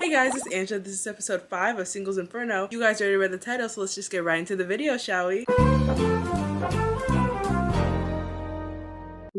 Hey guys, it's Angela. This is episode 5 of Singles Inferno. You guys already read the title, so let's just get right into the video, shall we?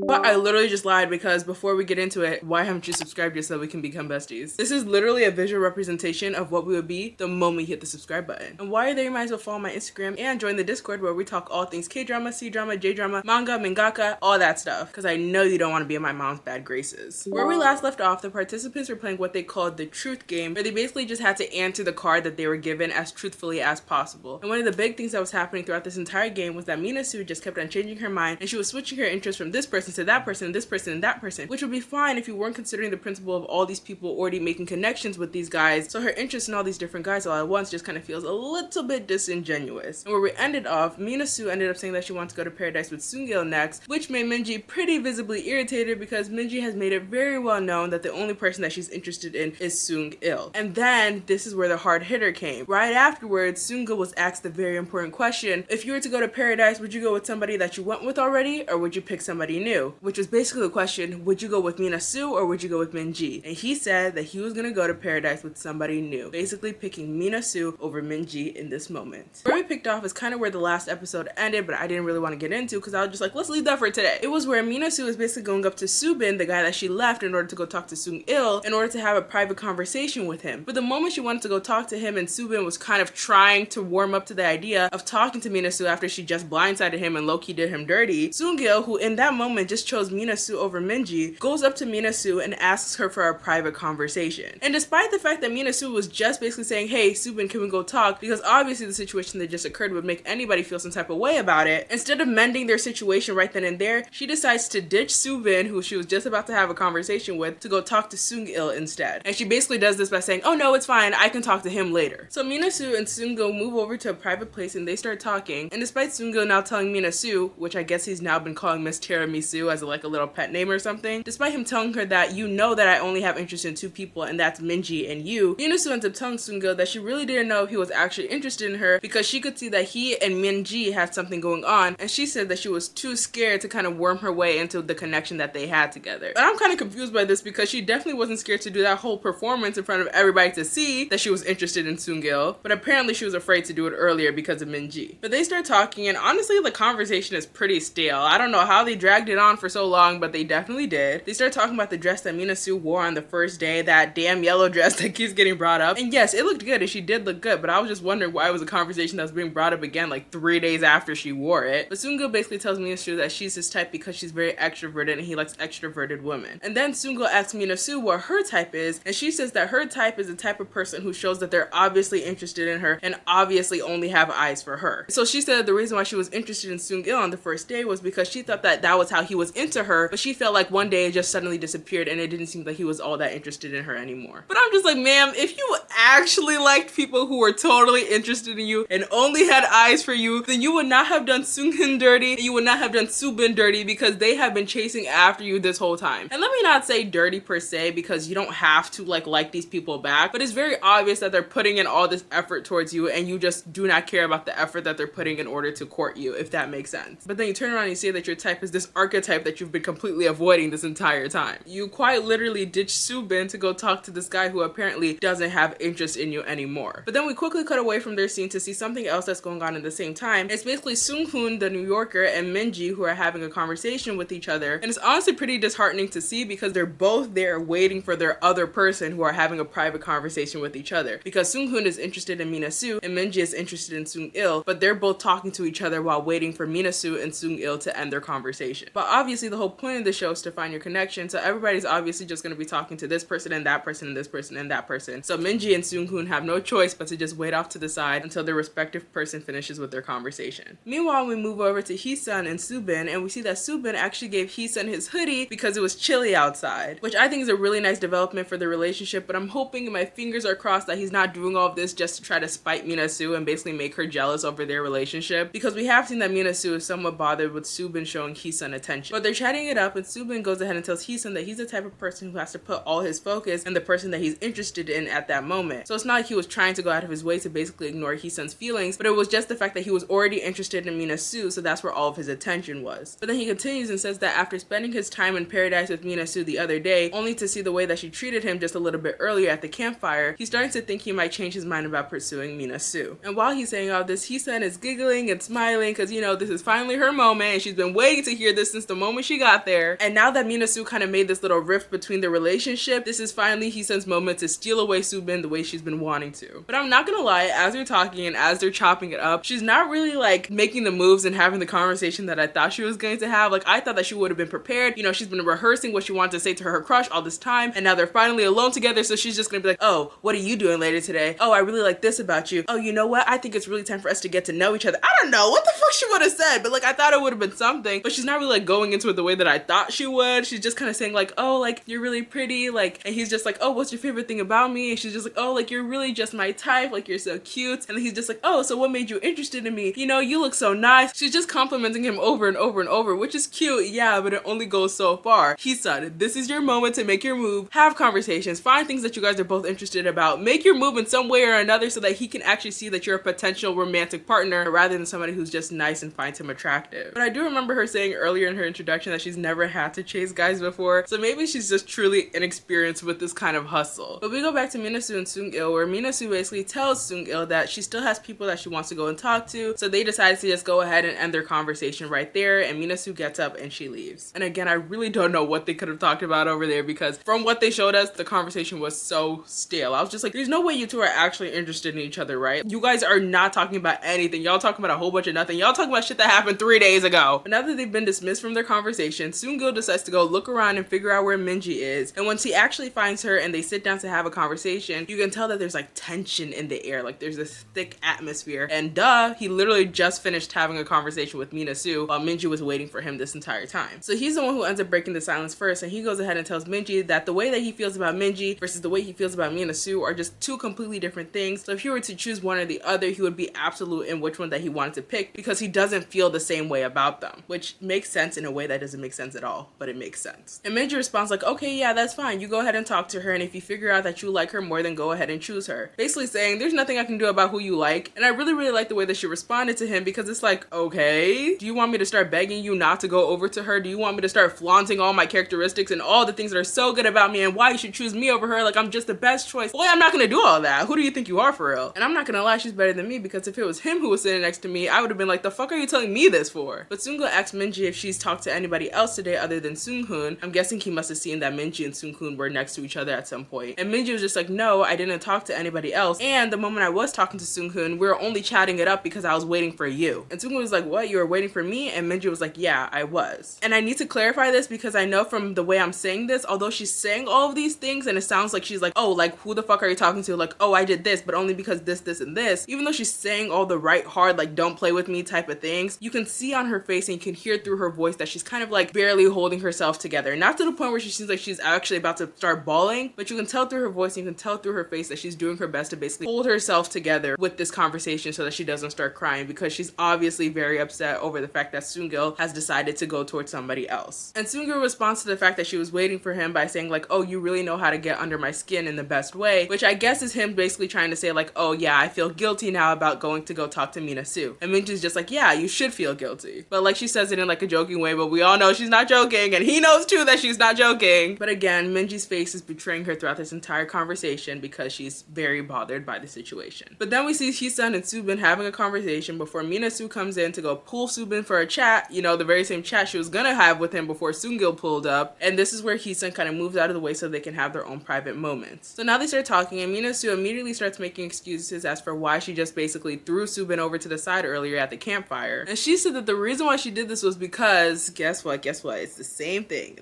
But I literally just lied because before we get into it, why haven't you subscribed yet so that we can become besties? This is literally a visual representation of what we would be the moment we hit the subscribe button. And while you're there, you might as well follow my Instagram and join the Discord where we talk all things K-drama, C-drama, J-drama, manga, mangaka, all that stuff. Because I know you don't want to be in my mom's bad graces. Where we last left off, the participants were playing what they called the truth game, where they basically just had to answer the card that they were given as truthfully as possible. And one of the big things that was happening throughout this entire game was that Minasu just kept on changing her mind, and she was switching her interest from this person to that person, this person, and that person, which would be fine if you weren't considering the principle of all these people already making connections with these guys. So her interest in all these different guys all at once just kind of feels a little bit disingenuous. And where we ended off, Minasu ended up saying that she wants to go to paradise with Seung-il next, which made Minji pretty visibly irritated because Minji has made it very well known that the only person that she's interested in is Seung-il. And then this is where the hard hitter came. Right afterwards, Seung-il was asked the very important question: if you were to go to paradise, would you go with somebody that you went with already, or would you pick somebody new? Which was basically the question, would you go with Minasu or would you go with Minji? And he said that he was gonna go to paradise with somebody new, basically picking Minasu over Minji in this moment. Where we picked off is kind of where the last episode ended, but I didn't really want to get into because I was just like, let's leave that for today. It was where Minasu was basically going up to Subin, the guy that she left, in order to go talk to Seung-il in order to have a private conversation with him. But the moment she wanted to go talk to him and Subin was kind of trying to warm up to the idea of talking to Minasu after she just blindsided him and low-key did him dirty, Seung-il, who in that moment just chose Minasu over Minji, goes up to Minasu and asks her for a private conversation. And despite the fact that Minasu was just basically saying, hey, Subin, can we go talk? Because obviously the situation that just occurred would make anybody feel some type of way about it. Instead of mending their situation right then and there, she decides to ditch Subin, who she was just about to have a conversation with, to go talk to Seung-il instead. And she basically does this by saying, oh no, it's fine, I can talk to him later. So Minasu and Seung-il move over to a private place and they start talking. And despite Seung-il now telling Minasu, which I guess he's now been calling Miss Tiramisu as like a little pet name or something, despite him telling her that you know that I only have interest in two people and that's Minji and you, Minasu ends up telling Seung-il that she really didn't know if he was actually interested in her because she could see that he and Minji had something going on, and she said that she was too scared to kind of worm her way into the connection that they had together. But I'm kind of confused by this because she definitely wasn't scared to do that whole performance in front of everybody to see that she was interested in Seung-il, but apparently she was afraid to do it earlier because of Minji. But they start talking and honestly the conversation is pretty stale. I don't know how they dragged it on for so long, but they definitely did. They start talking about the dress that Minasu wore on the first day, that damn yellow dress that keeps getting brought up. And yes, it looked good and she did look good, but I was just wondering why it was a conversation that was being brought up again like 3 days after she wore it. But Seung-il basically tells Minasu that she's his type because she's very extroverted and he likes extroverted women. And then Seung-il asks Minasu what her type is, and she says that her type is the type of person who shows that they're obviously interested in her and obviously only have eyes for her. So she said the reason why she was interested in Seung-il on the first day was because she thought that that was how he was into her, but she felt like one day it just suddenly disappeared and it didn't seem like he was all that interested in her anymore. But I'm just like, ma'am, if you actually liked people who were totally interested in you and only had eyes for you, then you would not have done Seung-in dirty and you would not have done Subin dirty because they have been chasing after you this whole time. And let me not say dirty per se because you don't have to like these people back, but it's very obvious that they're putting in all this effort towards you and you just do not care about the effort that they're putting in order to court you, if that makes sense. But then you turn around and you say that your type is this archetype that you've been completely avoiding this entire time. You quite literally ditched Subin to go talk to this guy who apparently doesn't have interest in you anymore. But then we quickly cut away from their scene to see something else that's going on at the same time. It's basically Seung-hoon, the New Yorker, and Minji who are having a conversation with each other. And it's honestly pretty disheartening to see because they're both there waiting for their other person who are having a private conversation with each other. Because Seung-hoon is interested in Minasu and Minji is interested in Seung-il, but they're both talking to each other while waiting for Minasu and Seung-il to end their conversation. But obviously the whole point of the show is to find your connection, so everybody's obviously just going to be talking to this person and that person and this person and that person. So Minji and Seung-hoon have no choice but to just wait off to the side until their respective person finishes with their conversation. Meanwhile, we move over to Heesun and Subin, and we see that Subin actually gave Heesun his hoodie because it was chilly outside, which I think is a really nice development for the relationship, but I'm hoping and my fingers are crossed that he's not doing all of this just to try to spite Minasu and basically make her jealous over their relationship, because we have seen that Minasu is somewhat bothered with Subin showing Heesun attention attention. But they're chatting it up, and Subin goes ahead and tells Heesun that he's the type of person who has to put all his focus in the person that he's interested in at that moment. So it's not like he was trying to go out of his way to basically ignore Heesun's feelings, but it was just the fact that he was already interested in Minasu, so that's where all of his attention was. But then he continues and says that after spending his time in paradise with Minasu the other day, only to see the way that she treated him just a little bit earlier at the campfire, he's starting to think he might change his mind about pursuing Minasu. And while he's saying all this, Heesun is giggling and smiling because, you know, this is finally her moment, and she's been waiting to hear this since the moment she got there. And now that Minasu kind of made this little rift between the relationship, this is finally Heesun's moment to steal away Subin the way she's been wanting to. But I'm not gonna lie, as they're talking and as they're chopping it up, she's not really like making the moves and having the conversation that I thought she was going to have. Like, I thought that she would have been prepared. You know, she's been rehearsing what she wanted to say to her crush all this time, and now they're finally alone together, so she's just gonna be like, oh, what are you doing later today? Oh, I really like this about you. Oh, you know what? I think it's really time for us to get to know each other. I don't know what the fuck she would have said, but like, I thought it would have been something, but she's not really like going into it the way that I thought she would. She's just kind of saying like, oh, like, you're really pretty, like, and he's just like, oh, what's your favorite thing about me? And she's just like, oh, like, you're really just my type, like, you're so cute. And then he's just like, oh, so what made you interested in me? You know, you look so nice. She's just complimenting him over and over and over, which is cute, yeah, but it only goes so far. He said, this is your moment to make your move, have conversations, find things that you guys are both interested about, make your move in some way or another so that he can actually see that you're a potential romantic partner rather than somebody who's just nice and finds him attractive. But I do remember her saying earlier in her introduction that she's never had to chase guys before, so maybe she's just truly inexperienced with this kind of hustle. But we go back to Minasu and Seung-il, where Minasu basically tells Seung-il that she still has people that she wants to go and talk to, so they decided to just go ahead and end their conversation right there, and Minasu gets up and she leaves. And again, I really don't know what they could have talked about over there, because from what they showed us, the conversation was so stale. I was just like, there's no way you two are actually interested in each other, right? You guys are not talking about anything. Y'all talking about a whole bunch of nothing. Y'all talking about shit that happened 3 days ago. But now that they've been dismissed from their conversation, Seung-il decides to go look around and figure out where Minji is. And once he actually finds her and they sit down to have a conversation, you can tell that there's like tension in the air. Like, there's this thick atmosphere. And duh, he literally just finished having a conversation with Minasu while Minji was waiting for him this entire time. So he's the one who ends up breaking the silence first, and he goes ahead and tells Minji that the way that he feels about Minji versus the way he feels about Minasu are just two completely different things. So if he were to choose one or the other, he would be absolute in which one that he wanted to pick, because he doesn't feel the same way about them, which makes sense in a way that doesn't make sense at all, but it makes sense. And Minji responds like, okay, yeah, that's fine. You go ahead and talk to her, and if you figure out that you like her more, then go ahead and choose her. Basically saying, there's nothing I can do about who you like. And I really, really like the way that she responded to him, because it's like, okay, do you want me to start begging you not to go over to her? Do you want me to start flaunting all my characteristics and all the things that are so good about me and why you should choose me over her? Like, I'm just the best choice. Boy, I'm not gonna do all that. Who do you think you are, for real? And I'm not gonna lie, she's better than me, because if it was him who was sitting next to me, I would have been like, the fuck are you telling me this for? But Seung-il asks Minji if she's talked to anybody else today other than Seung-hoon. I'm guessing he must have seen that Minji and Seung-hoon were next to each other at some point. And Minji was just like, no, I didn't talk to anybody else. And the moment I was talking to Seung-hoon, we were only chatting it up because I was waiting for you. And Seung-hoon was like, what? You were waiting for me? And Minji was like, yeah, I was. And I need to clarify this, because I know from the way I'm saying this, although she's saying all of these things and it sounds like she's like, oh, like, who the fuck are you talking to? Like, oh, I did this, but only because this, and this. Even though she's saying all the right, hard, like, don't play with me type of things, you can see on her face and you can hear through her voice that she's kind of like barely holding herself together. Not to the point where she seems like she's actually about to start bawling, but you can tell through her voice and you can tell through her face that she's doing her best to basically hold herself together with this conversation so that she doesn't start crying, because she's obviously very upset over the fact that Seung-il has decided to go towards somebody else. And Seung-il responds to the fact that she was waiting for him by saying like, oh, you really know how to get under my skin in the best way, which I guess is him basically trying to say like, oh yeah, I feel guilty now about going to go talk to Minasu. And Minji's just like, yeah, you should feel guilty. But like, she says it in like a joking way, but we all know she's not joking, and he knows too that she's not joking. But again, Minji's face is betraying her throughout this entire conversation because she's very bothered by the situation. But then we see Heesun and Subin having a conversation before Minasu comes in to go pull Subin for a chat, you know, the very same chat she was gonna have with him before Seung-il pulled up. And this is where Heesun kind of moves out of the way so they can have their own private moments. So now they start talking, and Minasu immediately starts making excuses as for why she just basically threw Subin over to the side earlier at the campfire. And she said that the reason why she did this was because, guess what? It's the same thing.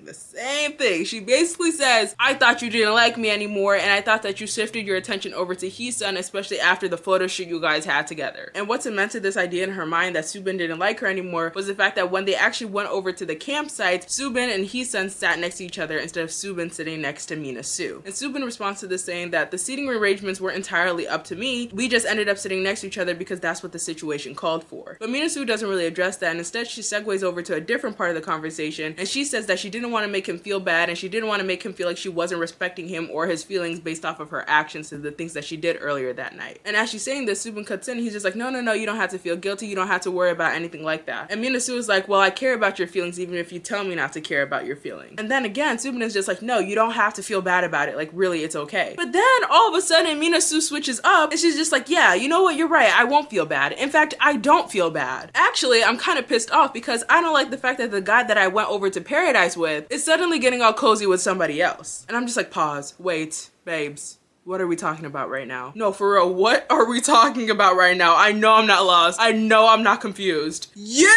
She basically says, I thought you didn't like me anymore, and I thought that you shifted your attention over to Heesun, especially after the photo shoot you guys had together. And what cemented this idea in her mind that Subin didn't like her anymore was the fact that when they actually went over to the campsite, Subin and Heesun sat next to each other instead of Subin sitting next to Minasu. And Subin responds to this saying that the seating arrangements were entirely up to me. We just ended up sitting next to each other because that's what the situation called for. But Minasu doesn't really address that, and instead she segues over to a different different part of the conversation, and she says that she didn't want to make him feel bad and she didn't want to make him feel like she wasn't respecting him or his feelings based off of her actions and the things that she did earlier that night. And as she's saying this, Subin cuts in and he's just like, no, you don't have to feel guilty, you don't have to worry about anything like that. And Minasu is like, well, I care about your feelings even if you tell me not to care about your feelings. And then again, Subin is just like, no, you don't have to feel bad about it, like really, it's okay. But then all of a sudden Minasu switches up and she's just like, yeah, you know what, you're right, I won't feel bad. In fact, I don't feel bad. Actually, I'm kind of pissed off because I don't like the fact that the guy that I went over to paradise with is suddenly getting all cozy with somebody else. And I'm just like, pause, wait, babes. What are we talking about right now? No, for real, what are we talking about right now? I know I'm not lost. I know I'm not confused. You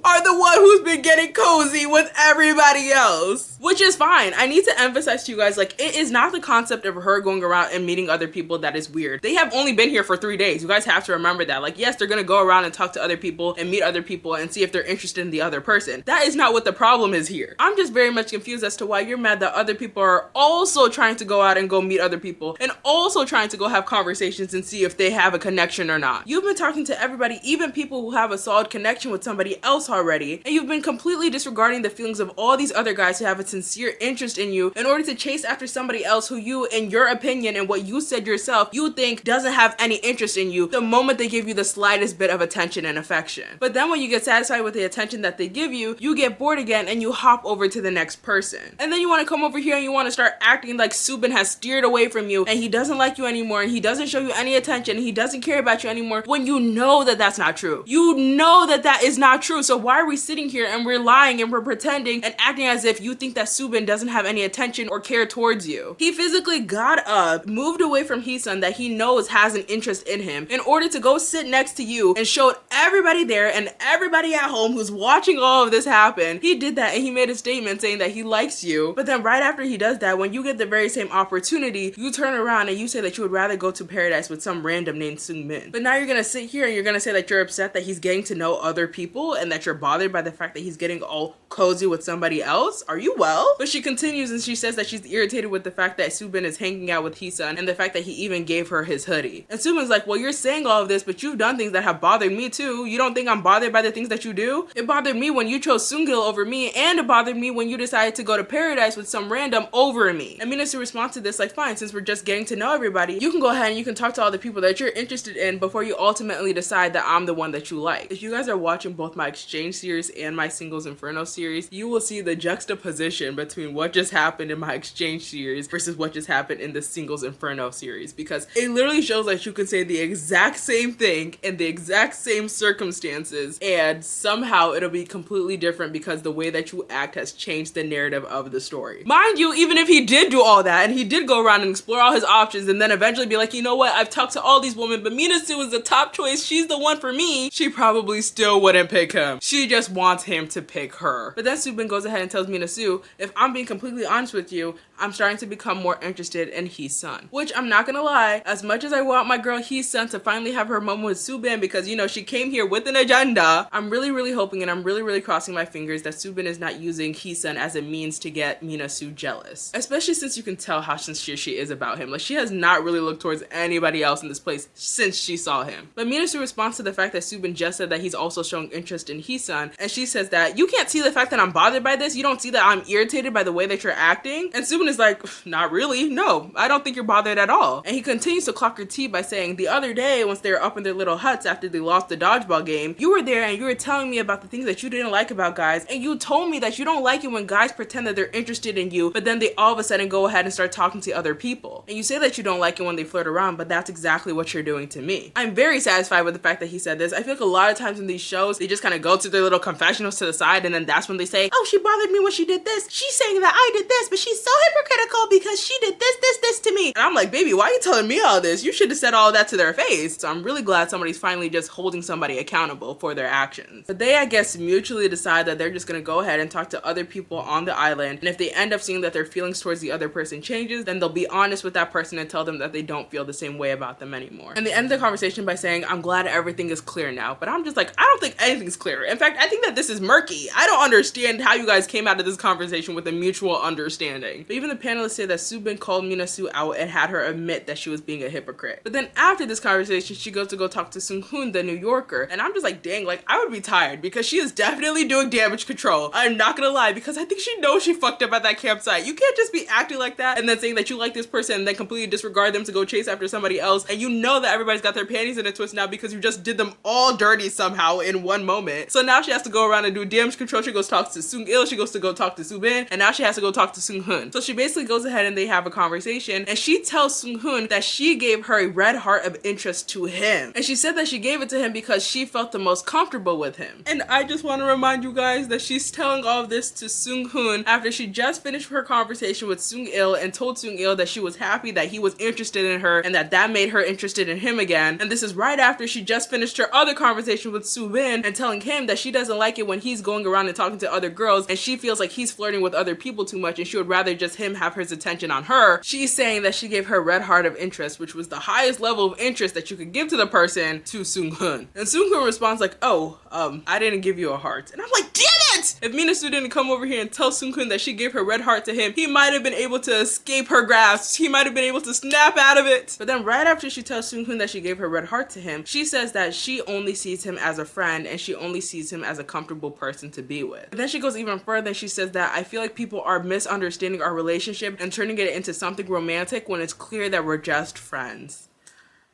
are the one who's been getting cozy with everybody else. Which is fine. I need to emphasize to you guys, like, it is not the concept of her going around and meeting other people that is weird. They have only been here for 3 days. You guys have to remember that. Like, yes, they're gonna go around and talk to other people and meet other people and see if they're interested in the other person. That is not what the problem is here. I'm just very much confused as to why you're mad that other people are also trying to go out and go meet other people and also trying to go have conversations and see if they have a connection or not. You've been talking to everybody, even people who have a solid connection with somebody else already, and you've been completely disregarding the feelings of all these other guys who have a sincere interest in you in order to chase after somebody else who you, in your opinion and what you said yourself, you think doesn't have any interest in you the moment they give you the slightest bit of attention and affection. But then when you get satisfied with the attention that they give you, you get bored again and you hop over to the next person. And then you want to come over here and you want to start acting like Subin has steered away from you and he doesn't like you anymore and he doesn't show you any attention and he doesn't care about you anymore when you know that that's not true. You know that that is not true. So why are we sitting here and we're lying and we're pretending and acting as if you think that Subin doesn't have any attention or care towards you? He physically got up, moved away from Heesun that he knows has an interest in him in order to go sit next to you and showed everybody there and everybody at home who's watching all of this happen. He did that and he made a statement saying that he likes you. But then right after he does that, when you get the very same opportunity, you turn around and you say that you would rather go to paradise with some random named Seungmin. But now you're gonna sit here and you're gonna say that you're upset that he's getting to know other people and that you're bothered by the fact that he's getting all cozy with somebody else? Are you well? But she continues and she says that she's irritated with the fact that Subin is hanging out with Heesun and the fact that he even gave her his hoodie. And Subin's like, well, you're saying all of this, but you've done things that have bothered me too. You don't think I'm bothered by the things that you do? It bothered me when you chose Seungil over me, and it bothered me when you decided to go to paradise with some random over me. And Minasu responds to this like, fine, since we're just getting to know everybody, you can go ahead and you can talk to all the people that you're interested in before you ultimately decide that I'm the one that you like. If you guys are watching both my exchange series and my singles Inferno series, you will see the juxtaposition between what just happened in my exchange series versus what just happened in the singles Inferno series, because it literally shows that you can say the exact same thing in the exact same circumstances and somehow it'll be completely different because the way that you act has changed the narrative of the story. Mind you, even if he did do all that and he did go around and explore all his options and then eventually be like, you know what, I've talked to all these women, but Minasu is the top choice, she's the one for me, she probably still wouldn't pick him. She just wants him to pick her. But then Subin goes ahead and tells Minasu, if I'm being completely honest with you, I'm starting to become more interested in Heesun. Which, I'm not gonna lie, as much as I want my girl Heesun to finally have her moment with Subin because, you know, she came here with an agenda, I'm really hoping and I'm really crossing my fingers that Subin is not using Heesun as a means to get Minasu jealous. Especially since you can tell how sincere she is about him. Like, she has not really looked towards anybody else in this place since she saw him. But Minasu responds to the fact that Subin just said that he's also showing interest in Heesun, and she says that, you can't see the fact that I'm bothered by this? You don't see that I'm irritated by the way that you're acting? And Subin is like, not really, no, I don't think you're bothered at all. And he continues to clock her tea by saying, the other day, once they were up in their little huts after they lost the dodgeball game, you were there and you were telling me about the things that you didn't like about guys, and you told me that you don't like it when guys pretend that they're interested in you, but then they all of a sudden go ahead and start talking to other people. And you say that you don't like it when they flirt around, but that's exactly what you're doing to me. I'm very satisfied with the fact that he said this. I feel like a lot of times in these shows, they just kind of go to their little confessionals to the side, and then that's when they say, oh, she bothered me when she did this. She's saying that I did this, but she's so hypocritical because she did this to me. And I'm like, baby, why are you telling me all this? You should have said all of that to their face. So I'm really glad somebody's finally just holding somebody accountable for their actions. But they, I guess, mutually decide that they're just gonna go ahead and talk to other people on the island. And if they end up seeing that their feelings towards the other person changes, then they'll be honest with that person and tell them that they don't feel the same way about them anymore. And they end the conversation by saying, I'm glad everything is clear now. But I'm just like, I don't think anything's clear. In fact, I think that this is murky. I don't understand how you guys came out of this conversation with a mutual understanding. But even the panelists say that Soobin called Minasu out and had her admit that she was being a hypocrite. But then after this conversation, she goes to go talk to Sung-hoon, the New Yorker. And I'm just like, dang, like I would be tired because she is definitely doing damage control. I'm not gonna lie, because I think she knows she fucked up at that campsite. You can't just be acting like that and then saying that you like this person and then completely disregard them to go chase after somebody else. And you know that everybody's got their panties in a twist now because you just did them all dirty somehow in one moment. So now she has to go around and do damage control. She goes talk to Sung-il, she goes to go talk to Soobin, and now she has to go talk to Sung-hoon. So she basically goes ahead and they have a conversation, and she tells Sung-hoon that she gave her a red heart of interest to him. And she said that she gave it to him because she felt the most comfortable with him. And I just want to remind you guys that she's telling all of this to Sung-hoon after she just finished her conversation with Sung-il and told Sung-il that she was happy that he was interested in her and that made her interested in him again. And this is right after she just finished her other conversation with Soobin and telling him that she doesn't like it when he's going around and talking to other girls and she feels like he's flirting with other people too much and she would rather just him have his attention on her. She's saying that she gave her red heart of interest, which was the highest level of interest that you could give to the person, to Sung-hoon. And Sung-hoon responds like, oh, I didn't give you a heart. And I'm like, damn it! If Minasu didn't come over here and tell Sung-hoon that she gave her red heart to him, he might have been able to escape her grasp. He might have been able to snap out of it. But then right after she tells Sung-hoon that she gave her red heart to him, she says that she only sees him as a friend and she only sees him as a comfortable person to be with. But then she goes even further and she says that I feel like people are misunderstanding our relationship and turning it into something romantic when it's clear that we're just friends.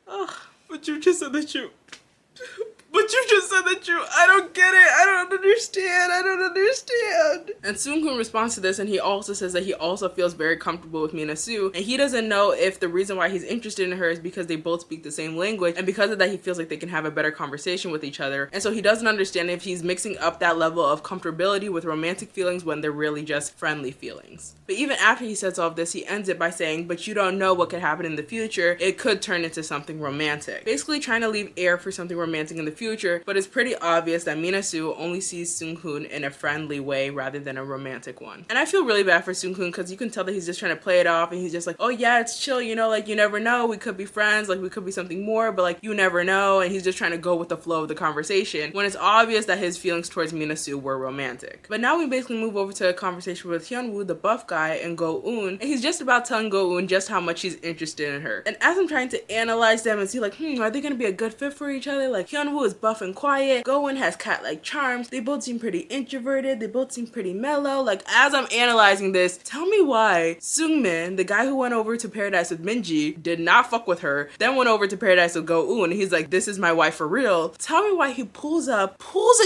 Ugh, but you just said that you... But you just said that I don't get it. I don't understand. I don't understand. And Sung-hoon responds to this and he also says that he also feels very comfortable with Minasu. And he doesn't know if the reason why he's interested in her is because they both speak the same language. And because of that, he feels like they can have a better conversation with each other. And so he doesn't understand if he's mixing up that level of comfortability with romantic feelings when they're really just friendly feelings. But even after he says all of this, he ends it by saying, but you don't know what could happen in the future. It could turn into something romantic. Basically trying to leave air for something romantic in the future, but it's pretty obvious that Minasu only sees Sung-hoon in a friendly way rather than a romantic one. And I feel really bad for Sung-hoon because you can tell that he's just trying to play it off and he's just like, oh yeah, it's chill, you know, like you never know, we could be friends, like we could be something more, but like you never know, and he's just trying to go with the flow of the conversation when it's obvious that his feelings towards Minasu were romantic. But now we basically move over to a conversation with Hyunwoo, the buff guy, and Go-eun, and he's just about telling Go-eun just how much he's interested in her. And as I'm trying to analyze them and see like, are they gonna be a good fit for each other? Like Hyunwoo is buff and quiet, Go-eun has cat-like charms, they both seem pretty introverted, they both seem pretty mellow. Like as I'm analyzing this, tell me why Sungmin, the guy who went over to Paradise with Minji, did not fuck with her, then went over to Paradise with Go-eun, and he's like, this is my wife for real. Tell me why he pulls a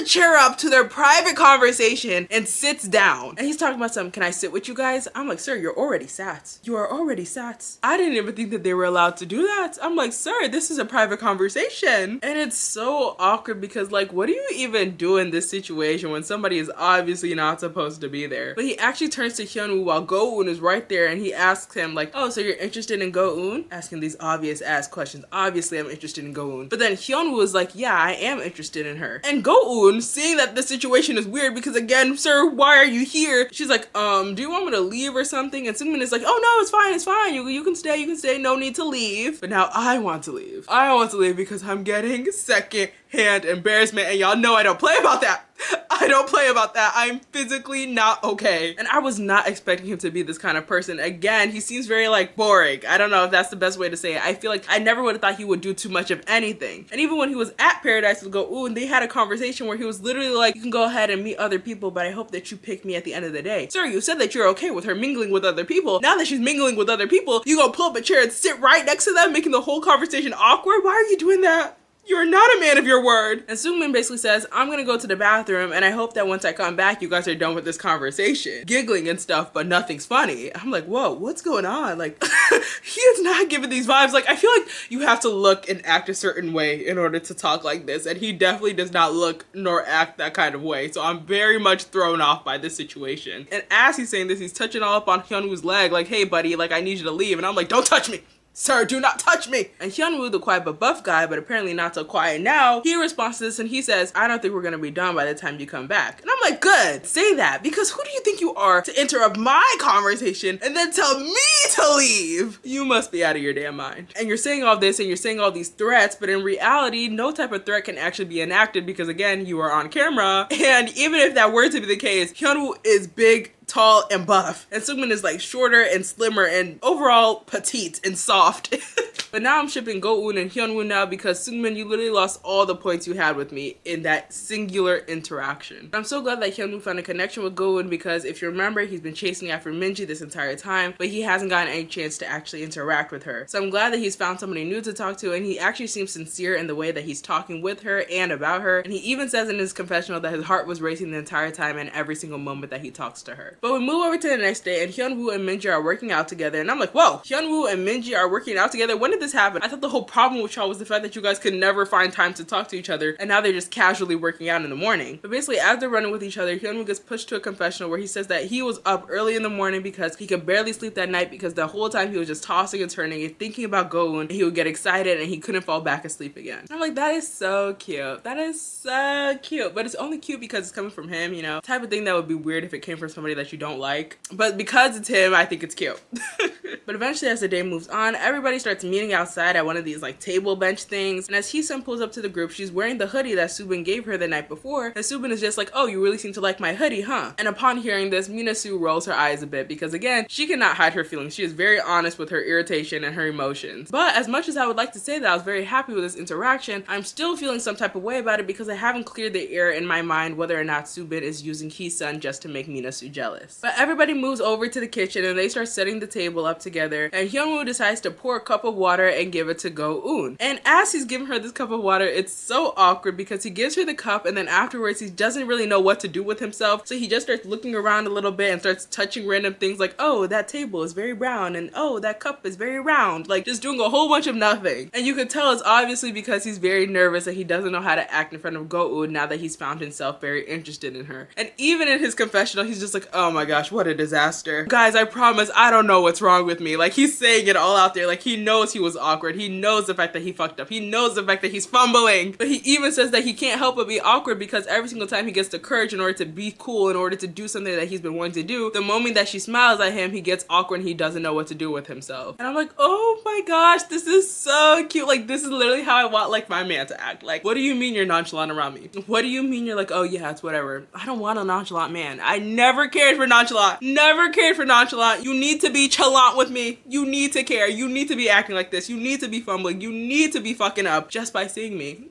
chair up to their private conversation and sits down. And he's talking about something, can I sit with you guys? I'm like, sir, you're already sat. You are already sat. I didn't even think that they were allowed to do that. I'm like, sir, this is a private conversation. And it's so awkward because like, what do you even do in this situation when somebody is obviously not supposed to be there? But he actually turns to Hyunwoo while Go-eun is right there and he asks him like, oh, so you're interested in Go-eun? Asking these obvious ass questions. Obviously I'm interested in Go-eun. But then Hyunwoo is like, yeah, I am interested in her. And Go-eun, seeing that the situation is weird because again, sir, why are you here? She's like, do you want me to leave or something? And Sungmin is like, oh no, it's fine. You can stay, no need to leave. But now I want to leave. I want to leave because I'm getting second-hand embarrassment and y'all know I don't play about that. I don't play about that. I'm physically not okay. And I was not expecting him to be this kind of person. Again, he seems very like boring. I don't know if that's the best way to say it. I feel like I never would have thought he would do too much of anything. And even when he was at Paradise with Go-eun, they had a conversation where he was literally like, you can go ahead and meet other people, but I hope that you pick me at the end of the day. Sir, you said that you're okay with her mingling with other people. Now that she's mingling with other people, you gonna pull up a chair and sit right next to them, making the whole conversation awkward? Why are you doing that? You're not a man of your word. And Sungmin basically says, I'm gonna go to the bathroom and I hope that once I come back, you guys are done with this conversation. Giggling and stuff, but nothing's funny. I'm like, whoa, what's going on? Like, he is not giving these vibes. Like, I feel like you have to look and act a certain way in order to talk like this. And he definitely does not look nor act that kind of way. So I'm very much thrown off by this situation. And as he's saying this, he's touching all up on Hyunwoo's leg, like, hey buddy, like I need you to leave. And I'm like, don't touch me. Sir, do not touch me. And Hyunwoo, the quiet but buff guy, but apparently not so quiet now, he responds to this and he says, I don't think we're gonna be done by the time you come back. And I'm like, good, say that, because who do you think you are to interrupt my conversation and then tell me to leave? You must be out of your damn mind. And you're saying all this and you're saying all these threats, but in reality, no type of threat can actually be enacted because again, you are on camera. And even if that were to be the case, Hyunwoo is big, tall, and buff. And Seungmin is like shorter and slimmer and overall petite and soft. But now I'm shipping Go-eun and Hyunwoo now because Seungmin, you literally lost all the points you had with me in that singular interaction. I'm so glad that Hyunwoo found a connection with Go-eun because if you remember, he's been chasing after Minji this entire time, but he hasn't gotten any chance to actually interact with her. So I'm glad that he's found somebody new to talk to, and he actually seems sincere in the way that he's talking with her and about her. And he even says in his confessional that his heart was racing the entire time and every single moment that he talks to her. But we move over to the next day and Hyunwoo and Minji are working out together, and I'm like, whoa, Hyunwoo and Minji are working out together? When did this happen? I thought the whole problem with y'all was the fact that you guys could never find time to talk to each other, and now they're just casually working out in the morning. But basically, as they're running with each other, Hyunwoo gets pushed to a confessional where he says that he was up early in the morning because he could barely sleep that night because the whole time he was just tossing and turning and thinking about Go-eun, and he would get excited and he couldn't fall back asleep again. And I'm like, that is so cute. That is so cute. But it's only cute because it's coming from him, you know? Type of thing that would be weird if it came from somebody that you don't like. But because it's him, I think it's cute. But eventually, as the day moves on, everybody starts meeting outside at one of these like table bench things. And as Hee-sun pulls up to the group, she's wearing the hoodie that Subin gave her the night before. And Subin is just like, oh, you really seem to like my hoodie, huh? And upon hearing this, Minasu rolls her eyes a bit because again, she cannot hide her feelings. She is very honest with her irritation and her emotions. But as much as I would like to say that I was very happy with this interaction, I'm still feeling some type of way about it because I haven't cleared the air in my mind whether or not Subin is using Hee-sun just to make Minasu jealous. But everybody moves over to the kitchen and they start setting the table up together, and Hyunwoo decides to pour a cup of water and give it to Go-eun. And as he's giving her this cup of water, it's so awkward because he gives her the cup and then afterwards he doesn't really know what to do with himself, so he just starts looking around a little bit and starts touching random things like, oh, that table is very brown, and oh, that cup is very round, like just doing a whole bunch of nothing. And you could tell it's obviously because he's very nervous and he doesn't know how to act in front of Go-eun now that he's found himself very interested in her. And even in his confessional, he's just like, oh my gosh, what a disaster. Guys, I promise I don't know what's wrong with me. Like, he's saying it all out there. Like, he knows he was awkward. He knows the fact that he fucked up. He knows the fact that he's fumbling. But he even says that he can't help but be awkward because every single time he gets the courage in order to be cool, in order to do something that he's been wanting to do, the moment that she smiles at him, he gets awkward and he doesn't know what to do with himself. And I'm like, oh my gosh, this is so cute. Like, this is literally how I want, like, my man to act. Like, what do you mean you're nonchalant around me? What do you mean you're like, oh yeah, it's whatever? I don't want a nonchalant man. I never cared for nonchalant. Never cared for nonchalant. You need to be chalant with me. You need to care. You need to be acting like this. You need to be fumbling. You need to be fucking up just by seeing me.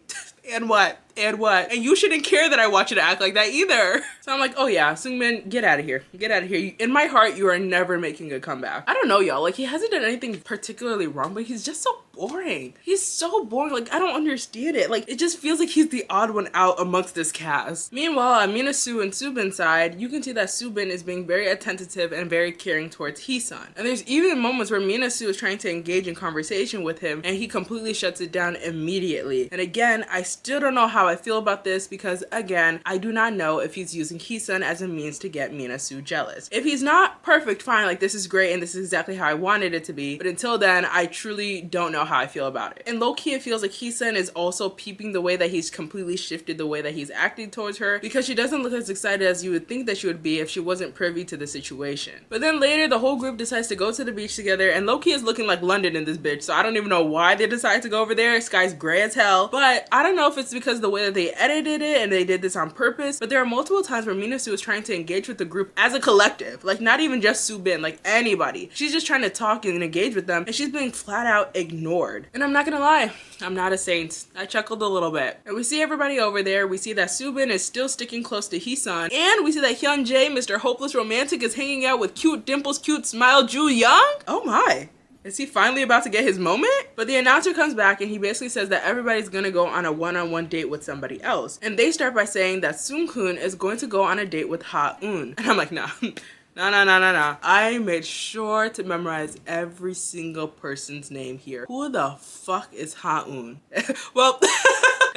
And what? And what? And you shouldn't care that I want you to act like that either. So I'm like, oh yeah, Seungmin, get out of here. Get out of here. In my heart, you are never making a comeback. I don't know, y'all. Like, he hasn't done anything particularly wrong, but he's just so boring. He's so boring. Like, I don't understand it. Like, it just feels like he's the odd one out amongst this cast. Meanwhile, on Minasu and Subin's side, you can see that Subin is being very attentive and very caring towards Hee-sun. And there's even moments where Minasu is trying to engage in conversation with him, and he completely shuts it down immediately. And again, I still don't know how I feel about this because, again, I do not know if he's using Hee-sun as a means to get Minasu jealous. If he's not, perfect, fine, like, this is great and this is exactly how I wanted it to be. But until then, I truly don't know how I feel about it. And low-key, it feels like Hee-sun is also peeping the way that he's completely shifted the way that he's acting towards her because she doesn't look as excited as you would think that she would be if she wasn't privy to the situation. But then later, the whole group decides to go to the beach together, and low-key is looking like London in this bitch, so I don't even know why they decided to go over there. Sky's gray as hell. But I don't know if it's because of the way that they edited it and they did this on purpose, but there are multiple times where Minasu is trying to engage with the group as a collective, like not even just Subin, like anybody. She's just trying to talk and engage with them, and she's being flat out ignored. And I'm not gonna lie, I'm not a saint. I chuckled a little bit. And we see everybody over there. We see that Subin is still sticking close to Hee-sun, and we see that Hyun-jae, Mr. Hopeless Romantic, is hanging out with cute dimples, cute smile Ju Young. Oh my. Is he finally about to get his moment? But the announcer comes back and he basically says that everybody's gonna go on a one-on-one date with somebody else. And they start by saying that Seung-hoon is going to go on a date with Ha-eun. And I'm like, nah. No. I made sure to memorize every single person's name here. Who the fuck is Ha-eun? Well,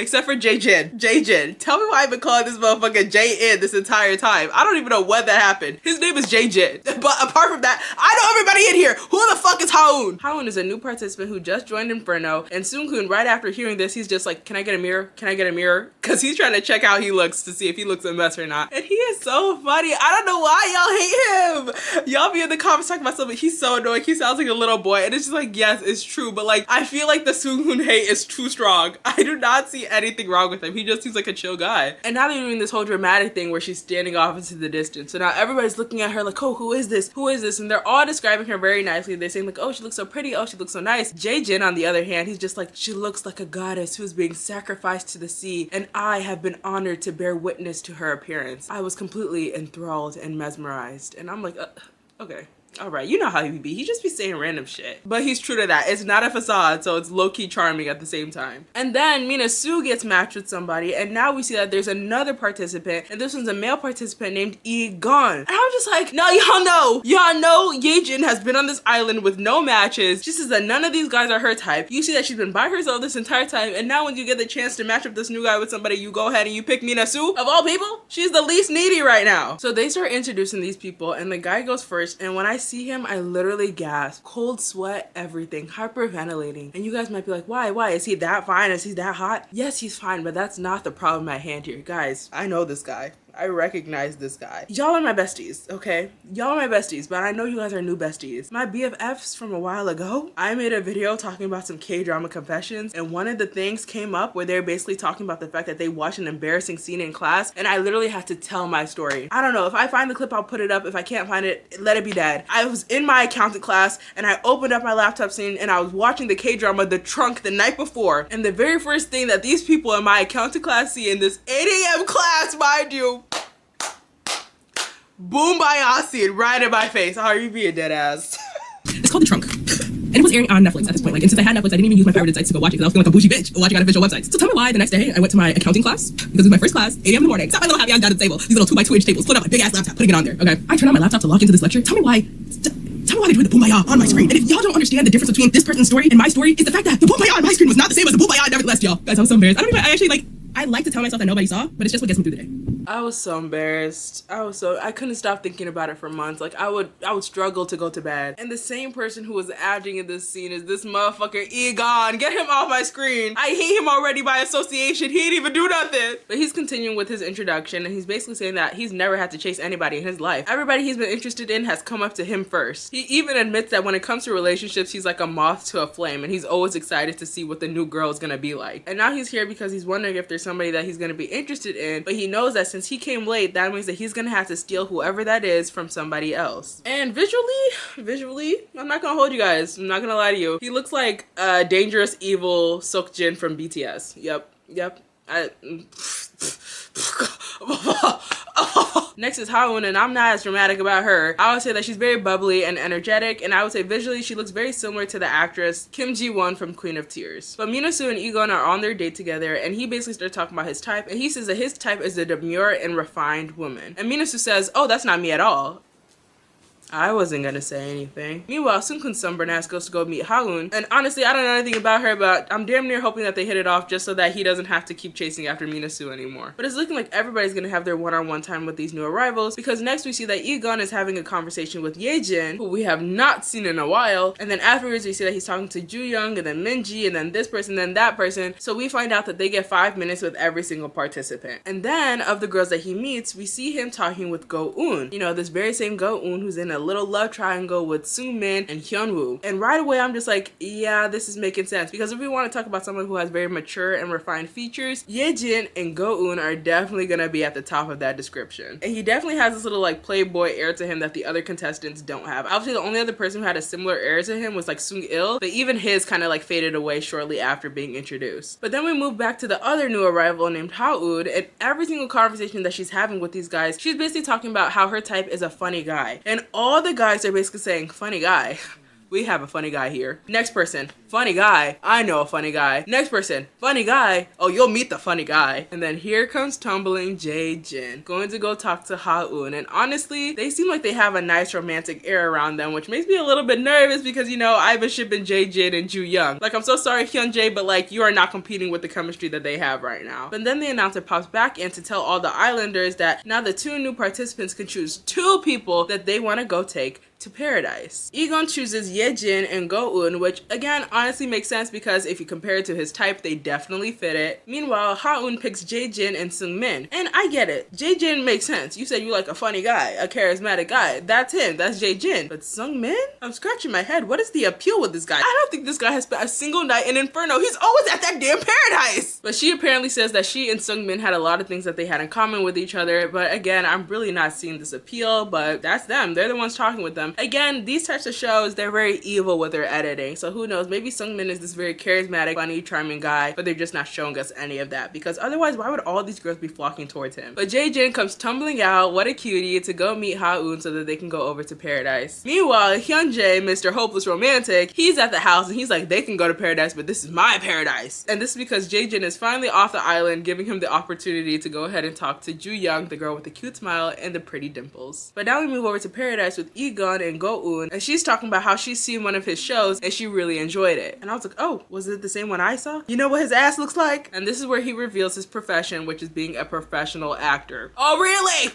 Except for Jae-jin. Jae-jin. Tell me why I've been calling this motherfucker Jae-in this entire time. I don't even know when that happened. His name is Jae-jin. But apart from that, I know everybody in here. Who the fuck is Haun? Haun is a new participant who just joined Inferno, and Seung-hoon, right after hearing this, he's just like, can I get a mirror? Can I get a mirror? Because he's trying to check how he looks to see if he looks a mess or not. And he is so funny. I don't know why y'all hate him. Y'all be in the comments talking about something. He's so annoying. He sounds like a little boy. And it's just like, yes, it's true. But like, I feel like the Seung-hoon hate is too strong. I do not see anything wrong with him. He just seems like a chill guy. And now they're doing this whole dramatic thing where she's standing off into the distance. So now everybody's looking at her like, oh, who is this? Who is this? And they're all describing her very nicely. They're saying like, oh, she looks so pretty. Oh, she looks so nice. Jae-jin, on the other hand, he's just like, she looks like a goddess who's being sacrificed to the sea. And I have been honored to bear witness to her appearance. I was completely enthralled and mesmerized. And I'm like, okay. All right, you know how he be. He just be saying random shit. But he's true to that. It's not a facade, so it's low-key charming at the same time. And then Mina-soo gets matched with somebody, and now we see that there's another participant, and this one's a male participant named Gon. And I'm just like, no, y'all know Ye-jin has been on this island with no matches. She says that none of these guys are her type. You see that she's been by herself this entire time, and now when you get the chance to match up this new guy with somebody, you go ahead and you pick Mina-soo. Of all people, she's the least needy right now. So they start introducing these people, and the guy goes first, and when I see him, I literally gasp. Cold sweat, everything, hyperventilating. And you guys might be like, why? Is he that fine? Is he that hot? Yes, he's fine, but that's not the problem at hand here. Guys, I know this guy. I recognize this guy. Y'all are my besties, okay? Y'all are my besties, but I know you guys are new besties. My BFFs from a while ago, I made a video talking about some K-drama confessions, and one of the things came up where they're basically talking about the fact that they watched an embarrassing scene in class, and I literally had to tell my story. I don't know, if I find the clip, I'll put it up. If I can't find it, let it be dead. I was in my accounting class, and I opened up my laptop scene, and I was watching the K-drama The Trunk the night before, and the very first thing that these people in my accounting class see in this 8 a.m. class, mind you, boom scene right in my face. How are you being dead ass? It's called The Trunk. And it was airing on Netflix at this point. Like, and since I had Netflix, I didn't even use my pirated sites to go watch it because I was feeling like a bougie bitch watching on official websites. So tell me why the next day I went to my accounting class, because it was my first class, 8 a.m. in the morning. Sat my little happy ass down at the table, these little 2x2 inch tables, put up my big ass laptop, putting it on there. Okay, I turned on my laptop to log into this lecture. Tell me why they're doing the Boombayah on my screen. And if y'all don't understand the difference between this person's story and my story, it's the fact that the Boombayah on my screen was not the same as the Boombayah nevertheless, y'all. Guys, I was so embarrassed. I like to tell myself that nobody saw, but it's just what gets me through the day. I was so embarrassed. I couldn't stop thinking about it for months. Like I would struggle to go to bed. And the same person who was acting in this scene is this motherfucker Egon. Get him off my screen. I hate him already by association. He didn't even do nothing. But he's continuing with his introduction, and he's basically saying that he's never had to chase anybody in his life. Everybody he's been interested in has come up to him first. He even admits that when it comes to relationships, he's like a moth to a flame, and he's always excited to see what the new girl is gonna be like. And now he's here because he's wondering if there's somebody that he's gonna be interested in, but he knows that since he came late, that means that he's gonna have to steal whoever that is from somebody else. And visually, I'm not gonna hold you guys. I'm not gonna lie to you. He looks like a dangerous evil Seokjin from BTS. Yep. Next is Haun, and I'm not as dramatic about her. I would say that she's very bubbly and energetic, and I would say visually she looks very similar to the actress Kim Ji-won from Queen of Tears. But Mina-soo and Egon are on their date together, and he basically starts talking about his type, and he says that his type is a demure and refined woman. And Mina-soo says, oh, that's not me at all. I wasn't gonna say anything. Meanwhile, Seung-hoon's sunburn ass goes to go meet Haun, and honestly, I don't know anything about her, but I'm damn near hoping that they hit it off just so that he doesn't have to keep chasing after Mina-soo anymore. But it's looking like everybody's gonna have their one-on-one time with these new arrivals, because next we see that Egon is having a conversation with Ye-jin, who we have not seen in a while, and then afterwards we see that he's talking to Ju-young, and then Minji, and then this person, then that person, so we find out that they get 5 minutes with every single participant. And then, of the girls that he meets, we see him talking with Go-eun. You know, this very same Go-eun who's in a little love triangle with Soo-min and Hyun-woo. And right away I'm just like, yeah, this is making sense, because if we want to talk about someone who has very mature and refined features, Ye-jin and Go-eun are definitely gonna be at the top of that description. And he definitely has this little like playboy air to him that the other contestants don't have. Obviously the only other person who had a similar air to him was like Sung-il, but even his kind of like faded away shortly after being introduced. But then we move back to the other new arrival named Ha-ud, and every single conversation that she's having with these guys, she's basically talking about how her type is a funny guy. And all the guys are basically saying, funny guy. we have a funny guy here. Next person, funny guy. I know a funny guy. Next person, funny guy. Oh, you'll meet the funny guy. And then here comes tumbling Jae-jin, going to go talk to Ha-eun. And honestly, they seem like they have a nice romantic air around them, which makes me a little bit nervous because, you know, I've been shipping Jae-jin and Ju-young. Like, I'm so sorry, Hyun-jae, but like, you are not competing with the chemistry that they have right now. But then the announcer pops back in to tell all the islanders that now the 2 new participants can choose 2 people that they want to go take to paradise. Egon chooses Yejin and Go-eun, which again honestly makes sense because if you compare it to his type, they definitely fit it. Meanwhile, Ha-eun picks Jae-jin and Seung-min. And I get it. Jae-jin makes sense. You said you like a funny guy, a charismatic guy. That's him. That's Jae-jin. But Seung-min? I'm scratching my head. What is the appeal with this guy? I don't think this guy has spent a single night in Inferno. He's always at that damn paradise! But she apparently says that she and Seung-min had a lot of things that they had in common with each other. But again, I'm really not seeing this appeal, but that's them. They're the ones talking with them. Again, these types of shows, they're very evil with their editing. So who knows, maybe Seung-min is this very charismatic, funny, charming guy, but they're just not showing us any of that because otherwise, why would all these girls be flocking towards him? But Jae-jin comes tumbling out, what a cutie, to go meet Ha-eun so that they can go over to paradise. Meanwhile, Hyun-jae, Mr. Hopeless Romantic, he's at the house and he's like, they can go to paradise, but this is my paradise. And this is because Jae-jin is finally off the island, giving him the opportunity to go ahead and talk to Ju-young, the girl with the cute smile and the pretty dimples. But now we move over to paradise with Egon and Go-eun, and she's talking about how she's seen one of his shows and she really enjoyed it. And I was like, oh, was it the same one I saw? You know what his ass looks like? And this is where he reveals his profession, which is being a professional actor. Oh, really?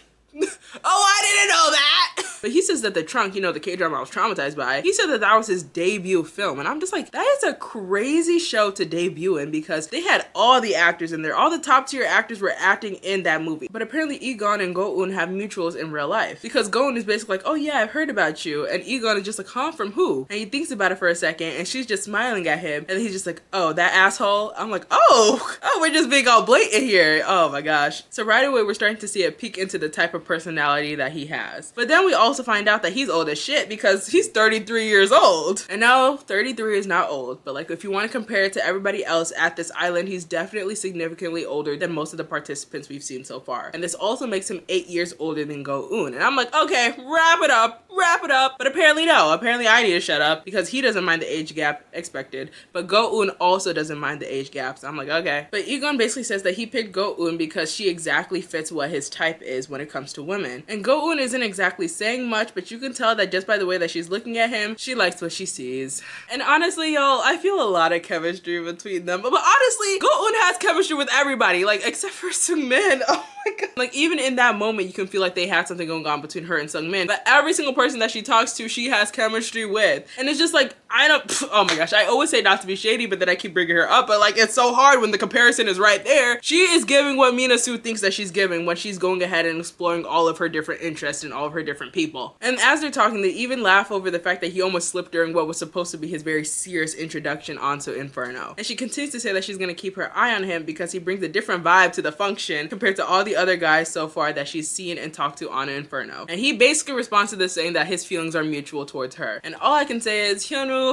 Oh, I didn't know that! But he says that the trunk, you know, the K-drama I was traumatized by, he said that that was his debut film. And I'm just like, that is a crazy show to debut in because they had all the actors in there. All the top tier actors were acting in that movie. But apparently Egon and Go-eun have mutuals in real life. Because Go-eun is basically like, oh yeah, I've heard about you. And Egon is just like, huh, from who? And he thinks about it for a second and she's just smiling at him. And he's just like, oh, that asshole? I'm like, oh, we're just being all blatant here. Oh my gosh. So right away, we're starting to see a peek into the type of personality that he has. But then we also find out that he's old as shit because he's 33 years old. And no, 33 is not old, but like if you want to compare it to everybody else at this island, he's definitely significantly older than most of the participants we've seen so far. And this also makes him 8 years older than Go-eun. And I'm like, okay, wrap it up. But apparently no, apparently I need to shut up because he doesn't mind the age gap expected, but Go-eun also doesn't mind the age gaps. I'm like, okay. But Egon basically says that he picked Go-eun because she exactly fits what his type is when it comes to women. And Go-eun isn't exactly saying much, but you can tell that just by the way that she's looking at him, she likes what she sees. And honestly, y'all, I feel a lot of chemistry between them. But honestly, Go-eun has chemistry with everybody, like except for Seung-min. Oh my god. Like even in that moment, you can feel like they had something going on between her and Seung-min. But every single person that she talks to, she has chemistry with. And it's just like, I don't, oh my gosh, I always say not to be shady, but then I keep bringing her up. But like, it's so hard when the comparison is right there. She is giving what Mina Soo thinks that she's giving when she's going ahead and exploring all of her different interests and all of her different people. And as they're talking, they even laugh over the fact that he almost slipped during what was supposed to be his very serious introduction onto Inferno. And she continues to say that she's going to keep her eye on him because he brings a different vibe to the function compared to all the other guys so far that she's seen and talked to on Inferno. And he basically responds to this saying that his feelings are mutual towards her. And all I can say is, Hyunwoo,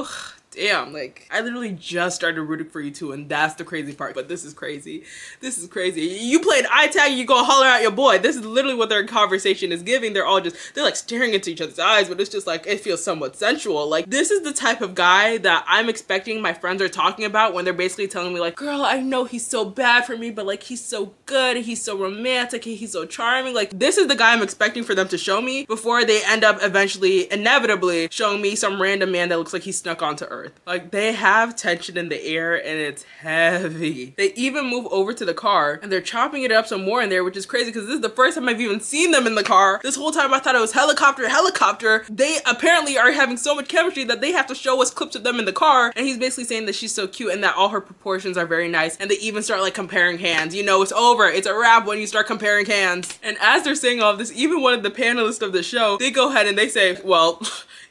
damn, like, I literally just started rooting for you too, and that's the crazy part. But this is crazy. This is crazy. You played eye tag, you go holler at your boy. This is literally what their conversation is giving. They're like staring into each other's eyes, but it's just like, it feels somewhat sensual. Like, this is the type of guy that I'm expecting my friends are talking about when they're basically telling me like, girl, I know he's so bad for me, but like, he's so good, he's so romantic, he's so charming. Like, this is the guy I'm expecting for them to show me before they end up eventually, inevitably, showing me some random man that looks like he snuck onto Earth. Like, they have tension in the air and it's heavy. They even move over to the car and they're chopping it up some more in there, which is crazy because this is the first time I've even seen them in the car. This whole time I thought it was helicopter. They apparently are having so much chemistry that they have to show us clips of them in the car. And he's basically saying that she's so cute and that all her proportions are very nice. And they even start like comparing hands. You know, it's over. It's a wrap when you start comparing hands. And as they're saying all of this, even one of the panelists of the show, they go ahead and they say, well,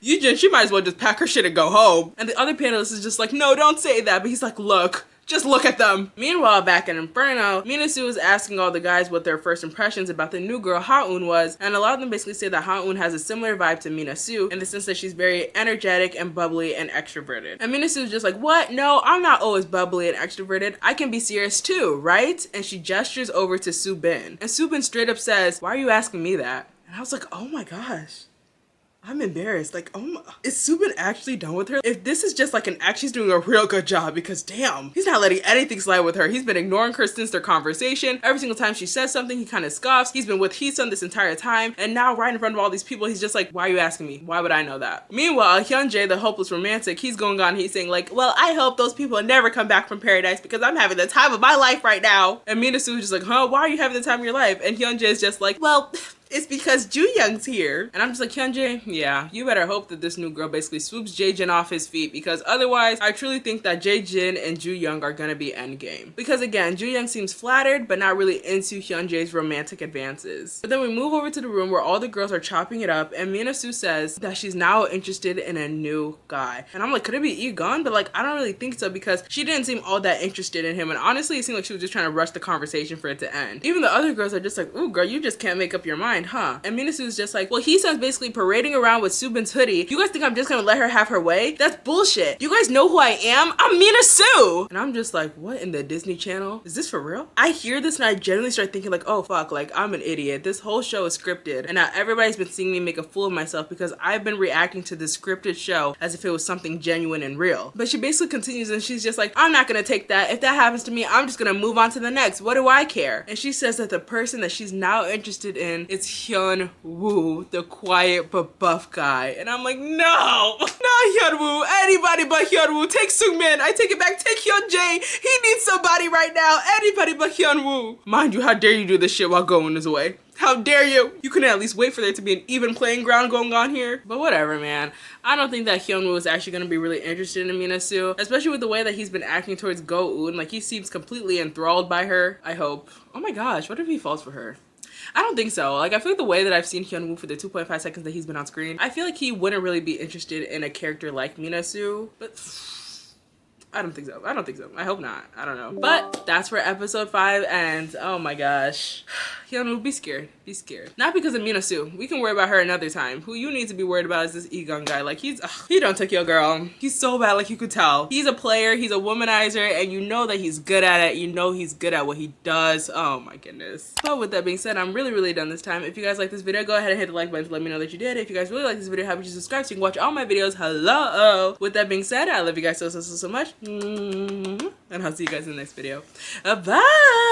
she might as well just pack her shit and go home. And the other panelist is just like, no, don't say that. But he's like, look, just look at them. Meanwhile, back in Inferno, Mina Soo is asking all the guys what their first impressions about the new girl Ha-eun was, and a lot of them basically say that Ha-eun has a similar vibe to Mina Soo in the sense that she's very energetic and bubbly and extroverted. And Mina Soo is just like, what? No, I'm not always bubbly and extroverted. I can be serious too, right? And she gestures over to Soo Bin. And Soo Bin straight up says, why are you asking me that? And I was like, oh my gosh. I'm embarrassed. Like, oh my, is Subin actually done with her? If this is just like an act, she's doing a real good job because damn, he's not letting anything slide with her. He's been ignoring her since their conversation. Every single time she says something, he kind of scoffs. He's been with Heesun this entire time. And now right in front of all these people, he's just like, why are you asking me? Why would I know that? Meanwhile, Hyunjae, the hopeless romantic, he's going on, he's saying like, well, I hope those people never come back from paradise because I'm having the time of my life right now. And Minasu is just like, huh, why are you having the time of your life? And Hyunjae is just like, well, it's because Ju-young's here. And I'm just like, Hyunjae, yeah, you better hope that this new girl basically swoops Jae-jin off his feet because otherwise, I truly think that Jae-jin and Ju-young are gonna be endgame. Because again, Ju-young seems flattered, but not really into Hyunjae's romantic advances. But then we move over to the room where all the girls are chopping it up and Minasu says that she's now interested in a new guy. And I'm like, could it be Egon? But like, I don't really think so because she didn't seem all that interested in him. And honestly, it seemed like she was just trying to rush the conversation for it to end. Even the other girls are just like, ooh, girl, you just can't make up your mind, huh? And Minasu's just like, well, Heesun's basically parading around with Subin's hoodie. You guys think I'm just gonna let her have her way? That's bullshit. You guys know who I am? I'm Minasu! And I'm just like, what in the Disney Channel? Is this for real? I hear this and I genuinely start thinking like, oh fuck, like I'm an idiot. This whole show is scripted. And now everybody's been seeing me make a fool of myself because I've been reacting to this scripted show as if it was something genuine and real. But she basically continues and she's just like, I'm not gonna take that. If that happens to me, I'm just gonna move on to the next. What do I care? And she says that the person that she's now interested in is Hyun-woo, the quiet but buff guy. And I'm like, no, not Hyun-woo. Anybody but Hyun-woo. Take Sungmin. I take it back. Take Hyunjae. He needs somebody right now. Anybody but Hyun-woo. Mind you, how dare you do this shit while going his way? How dare you? You couldn't at least wait for there to be an even playing ground going on here. But whatever, man. I don't think that Hyun-woo is actually going to be really interested in Minasu, especially with the way that he's been acting towards Go-eun. Like, he seems completely enthralled by her. I hope. Oh my gosh, what if he falls for her? I don't think so. Like, I feel like the way that I've seen Hyun-woo for the 2.5 seconds that he's been on screen, I feel like he wouldn't really be interested in a character like Minasu, but I don't think so. I don't think so. I hope not. I don't know. But that's for episode 5, and oh my gosh. Hyun-woo, be scared. Be scared. Not because of Minasu. We can worry about her another time. Who you need to be worried about is this Egon guy. Like, he don't take your girl. He's so bad, like you could tell. He's a player, he's a womanizer, and you know that he's good at it. You know he's good at what he does. Oh my goodness. But with that being said, I'm really done this time. If you guys like this video, go ahead and hit the like button to let me know that you did. If you guys really like this video, how about you subscribe so you can watch all my videos? Hello. With that being said, I love you guys so much. And I'll see you guys in the next video. Bye.